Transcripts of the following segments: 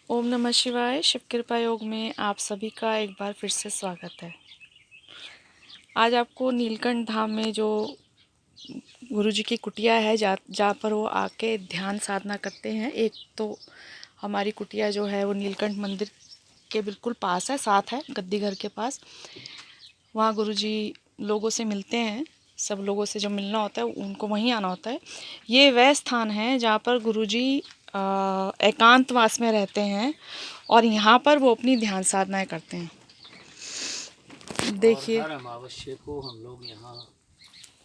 ओम नमः शिवाय। शिव कृपा योग में आप सभी का एक बार फिर से स्वागत है। आज आपको नीलकंठ धाम में जो गुरुजी की कुटिया है जहाँ पर वो आके ध्यान साधना करते हैं। एक तो हमारी कुटिया जो है वो नीलकंठ मंदिर के बिल्कुल पास है, साथ है गद्दी घर के पास। वहाँ गुरुजी लोगों से मिलते हैं। सब लोगों से जब मिलना होता है उनको वहीं आना होता है। ये वह स्थान है जहाँ पर गुरुजी एकांतवास में रहते हैं और यहाँ पर वो अपनी ध्यान साधनाएं करते हैं। और देखिए, हर अमावस्या को हम लोग यहाँ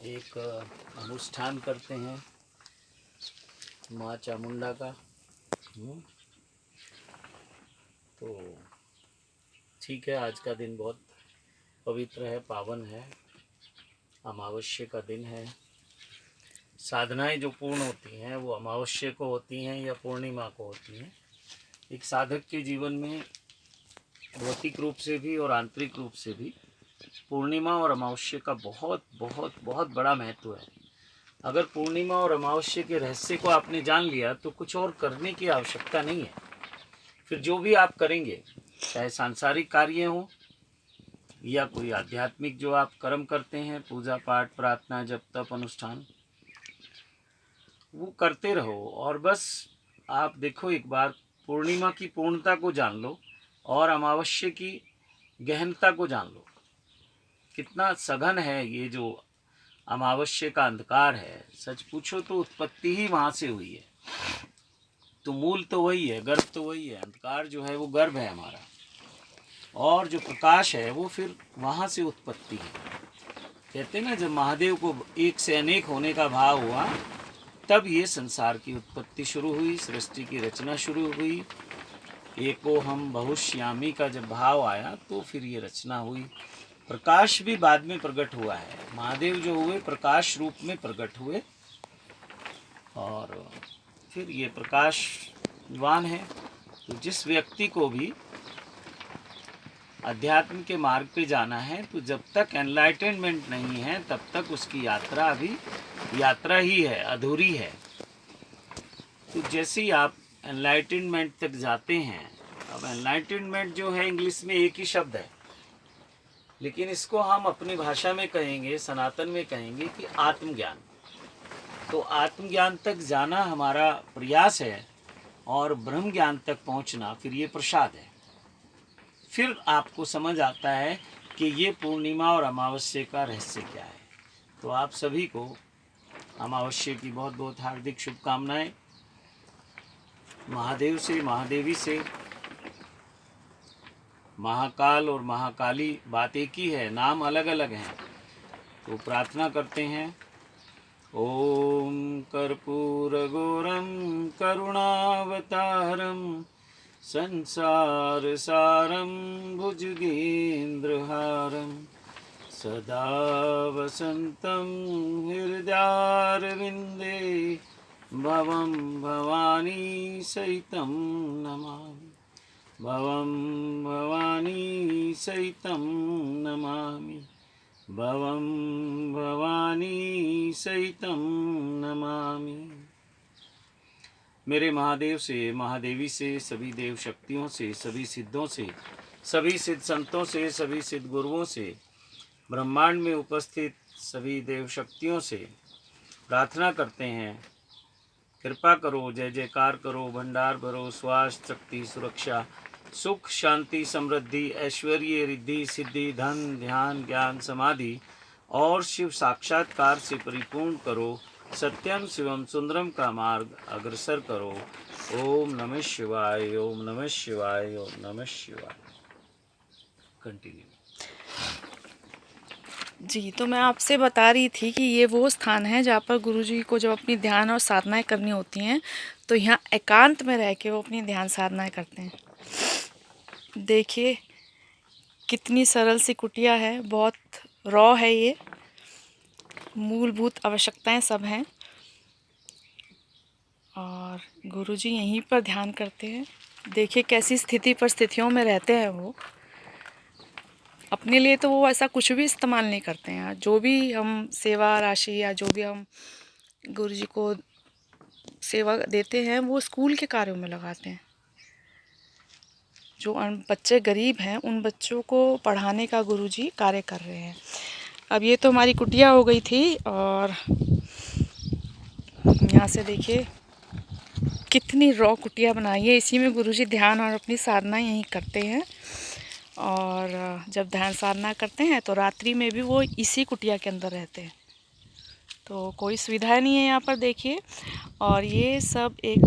एक अनुष्ठान करते हैं माँ चामुंडा का। तो ठीक है, आज का दिन बहुत पवित्र है, पावन है, अमावस्या का दिन है। साधनाएं जो पूर्ण होती हैं वो अमावस्या को होती हैं या पूर्णिमा को होती हैं। एक साधक के जीवन में भौतिक रूप से भी और आंतरिक रूप से भी पूर्णिमा और अमावस्या का बहुत बहुत बहुत बड़ा महत्व है। अगर पूर्णिमा और अमावस्या के रहस्य को आपने जान लिया तो कुछ और करने की आवश्यकता नहीं है। फिर जो भी आप करेंगे, चाहे सांसारिक कार्य हो या कोई आध्यात्मिक जो आप कर्म करते हैं, पूजा पाठ, प्रार्थना, जप तप, अनुष्ठान, वो करते रहो। और बस आप देखो, एक बार पूर्णिमा की पूर्णता को जान लो और अमावस्या की गहनता को जान लो। कितना सघन है ये जो अमावस्या का अंधकार है। सच पूछो तो उत्पत्ति ही वहाँ से हुई है। तो मूल तो वही है, गर्भ तो वही है। अंधकार जो है वो गर्भ है हमारा, और जो प्रकाश है वो फिर वहाँ से उत्पत्ति है। कहते ना, जब महादेव को एक से अनेक होने का भाव हुआ तब ये संसार की उत्पत्ति शुरू हुई, सृष्टि की रचना शुरू हुई। एको हम बहुश्यामी का जब भाव आया तो फिर ये रचना हुई। प्रकाश भी बाद में प्रकट हुआ है। महादेव जो हुए प्रकाश रूप में प्रकट हुए और फिर ये प्रकाशवान है। तो जिस व्यक्ति को भी अध्यात्म के मार्ग पे जाना है, तो जब तक एनलाइटनमेंट नहीं है तब तक उसकी यात्रा अभी यात्रा ही है, अधूरी है। तो जैसे ही आप एनलाइटनमेंट तक जाते हैं, अब एनलाइटनमेंट जो है इंग्लिश में एक ही शब्द है, लेकिन इसको हम अपनी भाषा में कहेंगे, सनातन में कहेंगे कि आत्मज्ञान। तो आत्मज्ञान तक जाना हमारा प्रयास है और ब्रह्म ज्ञान तक पहुंचना फिर ये प्रसाद है। फिर आपको समझ आता है कि ये पूर्णिमा और अमावस्या का रहस्य क्या है। तो आप सभी को अमावस्या की बहुत बहुत हार्दिक शुभकामनाएं। महादेव से, महादेवी से, महाकाल और महाकाली बात एक ही है, नाम अलग अलग हैं। तो प्रार्थना करते हैं। ओम कर्पूरगौरम करुणावतारम संसार सारम भुजगेन्द्रहारम सदा वसंतं हृदयारविंदे भवं भवानी सहितं नमामि। भवं भवानी सहितं नमामि। भवं भवानी सहितं नमामि। मेरे महादेव से, महादेवी से, सभी देव शक्तियों से, सभी सिद्धों से, सभी सिद्ध संतों से, सभी सिद्ध गुरुओं से, ब्रह्मांड में उपस्थित सभी देव शक्तियों से प्रार्थना करते हैं, कृपा करो, जय जयकार करो, भंडार भरो, स्वास्थ्य, शक्ति, सुरक्षा, सुख, शांति, समृद्धि, ऐश्वर्य, रिद्धि, सिद्धि, धन, ध्यान, ज्ञान, समाधि और शिव साक्षात्कार से परिपूर्ण करो। सत्यम शिवम सुंदरम का मार्ग अग्रसर करो। ओम नमः शिवाय, ओम नमः शिवाय, ओम नमः शिवाय। कंटिन्यू। जी, तो मैं आपसे बता रही थी कि ये वो स्थान है जहाँ पर गुरुजी को जब अपनी ध्यान और साधनाएं करनी होती हैं तो यहाँ एकांत में रह के वो अपनी ध्यान साधनाएं करते हैं। देखिए कितनी सरल सी कुटिया है, बहुत रॉ है ये, मूलभूत आवश्यकताएं सब हैं और गुरुजी यहीं पर ध्यान करते हैं। देखिए कैसी स्थिति परिस्थितियों में रहते हैं वो। अपने लिए तो वो ऐसा कुछ भी इस्तेमाल नहीं करते हैं। जो भी हम सेवा राशि या जो भी हम गुरुजी को सेवा देते हैं वो स्कूल के कार्यों में लगाते हैं। जो बच्चे गरीब हैं उन बच्चों को पढ़ाने का गुरुजी कार्य कर रहे हैं। अब ये तो हमारी कुटिया हो गई थी और यहाँ से देखिए कितनी रॉ कुटिया बनाई है। इसी में गुरुजी ध्यान और अपनी साधना यहीं करते हैं और जब ध्यान साधना करते हैं तो रात्रि में भी वो इसी कुटिया के अंदर रहते हैं। तो कोई सुविधा नहीं है यहाँ पर देखिए। और ये सब एक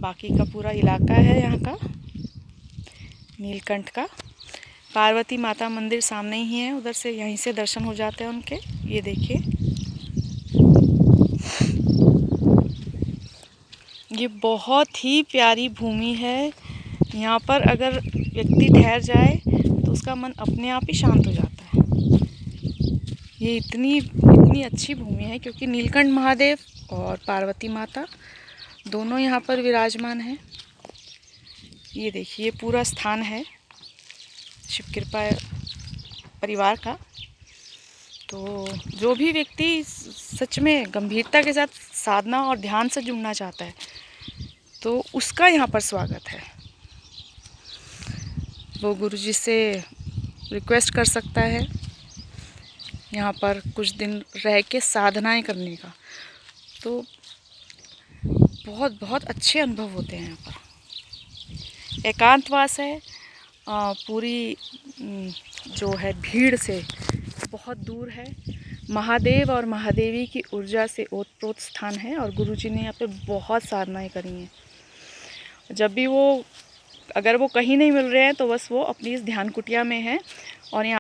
बाकी का पूरा इलाका है यहाँ का नीलकंठ का। पार्वती माता मंदिर सामने ही है, उधर से यहीं से दर्शन हो जाते हैं उनके। ये देखिए ये बहुत ही प्यारी भूमि है। यहाँ पर अगर व्यक्ति ठहर जाए तो उसका मन अपने आप ही शांत हो जाता है। ये इतनी अच्छी भूमि है क्योंकि नीलकंठ महादेव और पार्वती माता दोनों यहाँ पर विराजमान हैं। ये देखिए पूरा स्थान है शिव कृपा परिवार का। तो जो भी व्यक्ति सच में गंभीरता के साथ साधना और ध्यान से जुड़ना चाहता है तो उसका यहाँ पर स्वागत है। वो गुरुजी से रिक्वेस्ट कर सकता है यहाँ पर कुछ दिन रह के साधनाएं करने का। तो बहुत अच्छे अनुभव होते हैं यहाँ पर। एकांतवास है, पूरी जो है भीड़ से बहुत दूर है। महादेव और महादेवी की ऊर्जा से ओतप्रोत स्थान है और गुरुजी ने यहाँ पे बहुत साधनाएं करी हैं। जब भी वो अगर वो कहीं नहीं मिल रहे हैं तो बस वो अपनी इस ध्यान कुटिया में है और यहाँ